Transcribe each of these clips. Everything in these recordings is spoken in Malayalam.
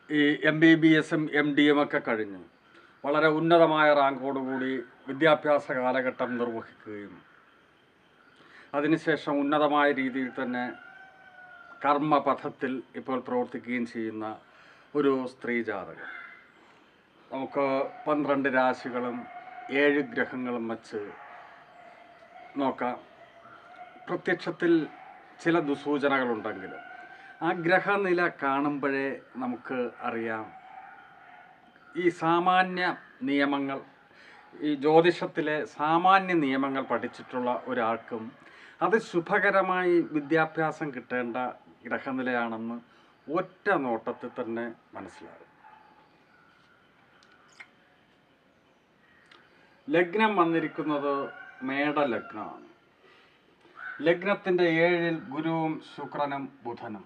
ഈ MBBS-ഉം MD-യും ഒക്കെ കഴിഞ്ഞു വളരെ ഉന്നതമായ റാങ്കോടുകൂടി വിദ്യാഭ്യാസ കാലഘട്ടം നിർവഹിക്കുകയും അതിനുശേഷം ഉന്നതമായ രീതിയിൽ തന്നെ കർമ്മപഥത്തിൽ ഇപ്പോൾ പ്രവർത്തിക്കുകയും ചെയ്യുന്ന ഒരു സ്ത്രീ ജാതകം. നമുക്ക് 12 രാശികളും 7 ഗ്രഹങ്ങളും വച്ച് നോക്കാം. പ്രത്യക്ഷത്തിൽ ചില ദുസൂചനകളുണ്ടെങ്കിലും ആ ഗ്രഹനില കാണുമ്പോഴേ നമുക്ക് അറിയാം ഈ സാമാന്യ നിയമങ്ങൾ, ഈ ജ്യോതിഷത്തിലെ സാമാന്യ നിയമങ്ങൾ പഠിച്ചിട്ടുള്ള ഒരാൾക്കും അത് ശുഭകരമായി വിദ്യാഭ്യാസം കിട്ടേണ്ട ഗ്രഹനിലയാണെന്ന് ഒറ്റ നോട്ടത്തിൽ തന്നെ മനസ്സിലാകും. ലഗ്നം വന്നിരിക്കുന്നത് മേടലഗ്നമാണ്. ലഗ്നത്തിൻ്റെ 7-ൽ ഗുരുവും ശുക്രനും ബുധനും,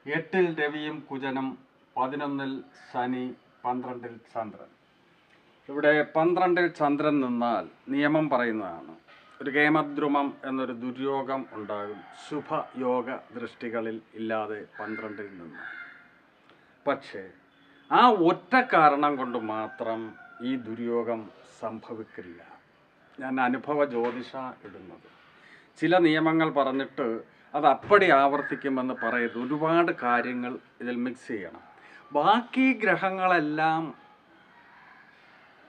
8-ൽ രവിയും കുജനും, 11-ൽ ശനി, 12-ൽ ചന്ദ്രൻ. ഇവിടെ 12-ൽ ചന്ദ്രൻ നിന്നാൽ നിയമം പറയുന്നതാണ് ഒരു കേമദ്രുമം എന്നൊരു ദുര്യോഗം ഉണ്ടാകും ശുഭയോഗ ദൃഷ്ടികളിൽ ഇല്ലാതെ 12-ൽ നിന്ന്. പക്ഷേ ആ ഒറ്റ കാരണം കൊണ്ട് മാത്രം ഈ ദുര്യോഗം സംഭവിക്കില്ല. ഞാൻ അനുഭവ ജ്യോതിഷ ഇടുന്നത് ചില നിയമങ്ങൾ പറഞ്ഞിട്ട് അത് അപ്പടി ആവർത്തിക്കുമെന്ന് പറയരുത്. ഒരുപാട് കാര്യങ്ങൾ ഇതിൽ മിക്സ് ചെയ്യണം. ബാക്കി ഗ്രഹങ്ങളെല്ലാം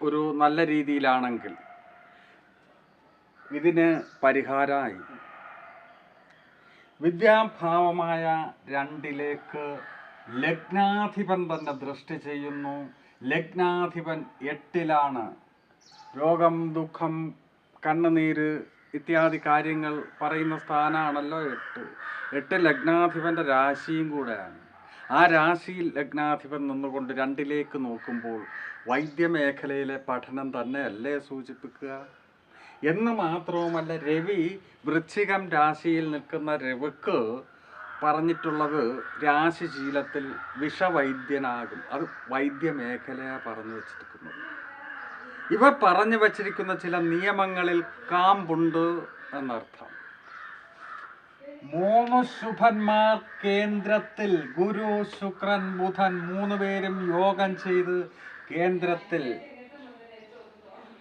ഒരു നല്ല രീതിയിലാണെങ്കിൽ ഇതിന് പരിഹാരമായി. വിദ്യാഭാവമായ 2-ലേക്ക് ലഗ്നാധിപൻ തന്നെ ദൃഷ്ടി ചെയ്യുന്നു. ലഗ്നാധിപൻ 8-ലാണ്. രോഗം, ദുഃഖം, കണ്ണുനീര് ഇത്യാദി കാര്യങ്ങൾ പറയുന്ന സ്ഥാനമാണല്ലോ 8 ലഗ്നാധിപൻ്റെ രാശിയും കൂടെയാണ്. ആ രാശിയിൽ ലഗ്നാധിപൻ നിന്നുകൊണ്ട് 2-ലേക്ക് നോക്കുമ്പോൾ വൈദ്യമേഖലയിലെ പഠനം തന്നെയല്ലേ സൂചിപ്പിക്കുക എന്ന് മാത്രവുമല്ല, രവി വൃശ്ചികം രാശിയിൽ നിൽക്കുന്ന രവിക്ക് പറഞ്ഞിട്ടുള്ളത് രാശിശീലത്തിൽ വിഷവൈദ്യനാകും. അത് വൈദ്യമേഖലയാണ് പറഞ്ഞു വച്ചിരിക്കുന്നത്. ഇവർ പറഞ്ഞു വച്ചിരിക്കുന്ന ചില നിയമങ്ങളിൽ കാമ്പുണ്ട് എന്നർത്ഥം. 3 ശുഭന്മാർ കേന്ദ്രത്തിൽ, ഗുരു, ശുക്രൻ, ബുധൻ 3 പേരും യോഗം ചെയ്ത് കേന്ദ്രത്തിൽ.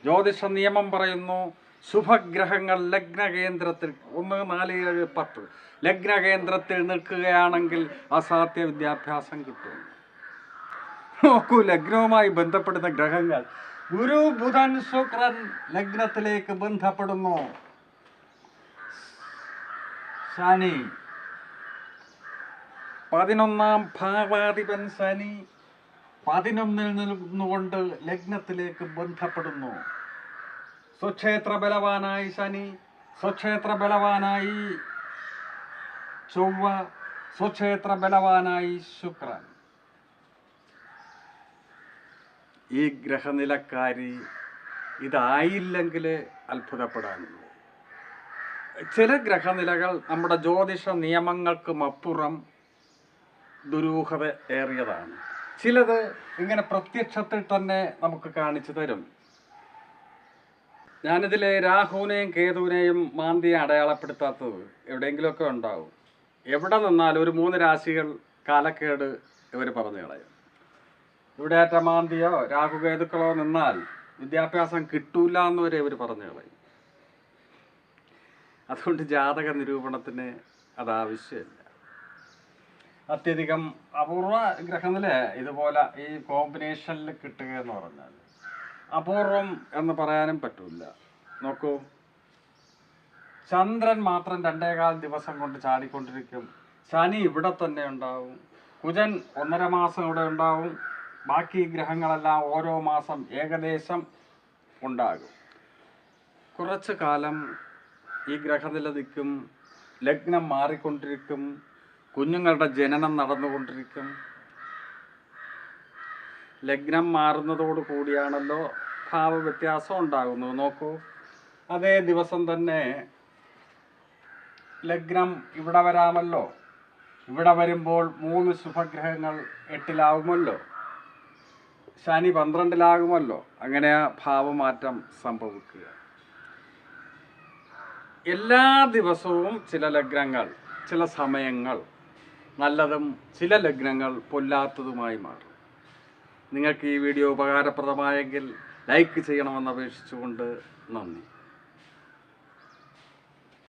ജ്യോതിഷ നിയമം പറയുന്നു ശുഭഗ്രഹങ്ങൾ ലഗ്നകേന്ദ്രത്തിൽ 1, 4, 7, 10 ലഗ്നകേന്ദ്രത്തിൽ നിൽക്കുകയാണെങ്കിൽ അസാധ്യ വിദ്യാഭ്യാസം കിട്ടും. നോക്കൂ, ലഗ്നവുമായി ബന്ധപ്പെടുന്ന ഗ്രഹങ്ങൾ ഗുരു, ബുധൻ, ശുക്രൻ ലഗ്നത്തിലേക്ക് ബന്ധപ്പെടുന്നു. ശനി 11-ാം ഭാവാധിപൻ ശനി 11-ൽ നിന്നുകൊണ്ട് ലഗ്നത്തിലേക്ക് ബന്ധപ്പെടുന്നു. സ്വക്ഷേത്ര ബലവാനായി ശനി, സ്വക്ഷേത്ര ബലവാനായി ചൊവ്വ, സ്വക്ഷേത്ര ബലവാനായി ശുക്രൻ. ഈ ഗ്രഹനിലക്കാരി ഇതായില്ലെങ്കിൽ അത്ഭുതപ്പെടാനുള്ളൂ. ചില ഗ്രഹനിലകൾ നമ്മുടെ ജ്യോതിഷ നിയമങ്ങൾക്കും അപ്പുറം ദുരൂഹത ഏറിയതാണ്. ചിലത് ഇങ്ങനെ പ്രത്യക്ഷത്തിൽ തന്നെ നമുക്ക് കാണിച്ചു തരും. ഞാനിതിൽ രാഹുവിനെയും കേതുവിനെയും മാന്തിയെ അടയാളപ്പെടുത്താത്തത് എവിടെയെങ്കിലുമൊക്കെ ഉണ്ടാവും. എവിടെ നിന്നാലും ഒരു 3 രാശികൾ കാലക്കേട് ഇവർ പറഞ്ഞു കളയും. ഇവിടെ ഏറ്റ മാന്തിയോ രാഹുകേതുക്കളോ നിന്നാൽ വിദ്യാഭ്യാസം കിട്ടൂല എന്ന് വരെ ഇവർ പറഞ്ഞു കളയും. അതുകൊണ്ട് ജാതക നിരൂപണത്തിന് അതാവശ്യമില്ല. അത്യധികം അപൂർവ ഗ്രഹനില ഇതുപോലെ ഈ കോമ്പിനേഷനിൽ കിട്ടുക എന്ന് പറഞ്ഞാൽ അപൂർവം എന്ന് പറയാനും പറ്റില്ല. നോക്കൂ, ചന്ദ്രൻ മാത്രം 2.25 ദിവസം കൊണ്ട് ചാടിക്കൊണ്ടിരിക്കും. ശനി ഇവിടെ തന്നെ ഉണ്ടാവും. കുജൻ 1.5 മാസം ഇവിടെ ഉണ്ടാവും. ബാക്കി ഗ്രഹങ്ങളെല്ലാം ഓരോ മാസം ഏകദേശം ഉണ്ടാകും. കുറച്ചു കാലം ഈ ഗ്രഹനില നിൽക്കും. ലഗ്നം മാറിക്കൊണ്ടിരിക്കും. കുഞ്ഞുങ്ങളുടെ ജനനം നടന്നുകൊണ്ടിരിക്കും. ലഗ്നം മാറുന്നതോടു കൂടിയാണല്ലോ ഭാവവ്യത്യാസം ഉണ്ടാകുന്നത്. നോക്കൂ, അതേ ദിവസം തന്നെ ലഗ്നം ഇവിടെ വരാമല്ലോ. ഇവിടെ വരുമ്പോൾ 3 ശുഭഗ്രഹങ്ങൾ 8-ലാവുമല്ലോ. ശനി 12-ലാകുമല്ലോ. അങ്ങനെ ഭാവമാറ്റം സംഭവിക്കുക. എല്ലാ ദിവസവും ചില ലഗ്നങ്ങൾ, ചില സമയങ്ങൾ നല്ലതും ചില ലഗ്നങ്ങൾ പൊല്ലാത്തതുമായി മാറും. നിങ്ങൾക്ക് ഈ വീഡിയോ ഉപകാരപ്രദമായെങ്കിൽ ലൈക്ക് ചെയ്യണമെന്ന് അപേക്ഷിച്ചുകൊണ്ട് നന്ദി.